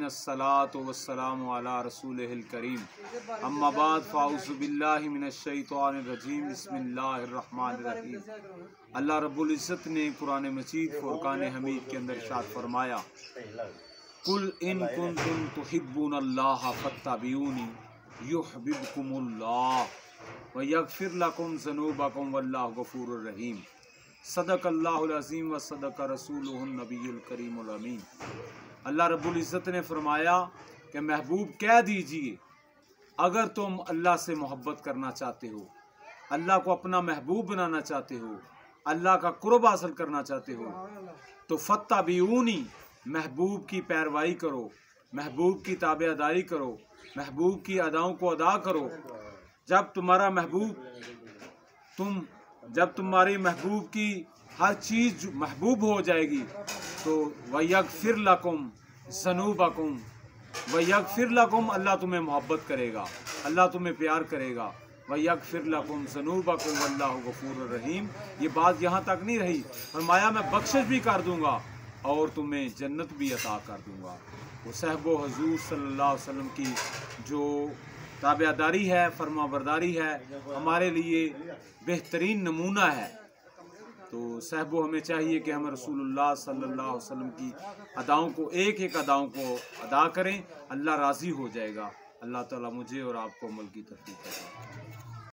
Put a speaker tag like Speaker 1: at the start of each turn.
Speaker 1: अस्सलातु वस्सलामु अला रसूलिहिल करीम अम्मा बाद फ़ाऊज़ु बिल्लाहि मिनश्शैतानिर रजीम बिस्मिल्लाहिर्रहमानिर्रहीम। अल्लाह रब्बुल इज़्ज़त ने कुरान मजीद फुरकान हमीद के अंदर इरशाद फरमाया, कुल इन कुंतुम तुहिब्बुनल्लाह फत्तबिऊनी युहब्बुकुमुल्लाह व यगफिर लकुम ज़ुनूबकुम वल्लाहु गफूरुर रहीम। सदक़ल्लाहुल अज़ीम व सदक़ रसूलुहुन नबियुल करीमुल अमीन। अल्लाह रब्बुल इज़्ज़त ने फरमाया कि महबूब कह दीजिए, अगर तुम अल्लाह से मोहब्बत करना चाहते हो, अल्लाह को अपना महबूब बनाना चाहते हो, अल्लाह का कुर्ब हासिल करना चाहते हो, तो फत्तबिऊनी, महबूब की पैरवाई करो, महबूब की ताबेदारी करो, महबूब की अदाओं को अदा करो। जब तुम्हारी महबूब की हर चीज़ महबूब हो जाएगी तो वयगफिर लकुम ज़ुनूबकुम, वयगफिर लकुम, अल्लाह तुम्हें मोहब्बत करेगा, अल्लाह तुम्हें प्यार करेगा। वयगफिर लकुम ज़ुनूबकुम वल्लाहु गफूरुर रहीम। ये बात यहाँ तक नहीं रही, फरमाया मैं बख्शिश भी कर दूँगा और तुम्हें जन्नत भी अता कर दूँगा। वो सहबो हुज़ूर सल्लल्लाहु अलैहि वसल्लम की जो ताबेदारी है, फरमाबरदारी है, हमारे लिए बेहतरीन नमूना है। तो सहबो हमें चाहिए कि हम रसूलुल्लाह सल्लल्लाहु अलैहि वसल्लम की अदाओं को, एक एक अदाओं को अदा करें, अल्लाह राज़ी हो जाएगा। अल्लाह ताला मुझे और आपको अमल की तौफीक देगा।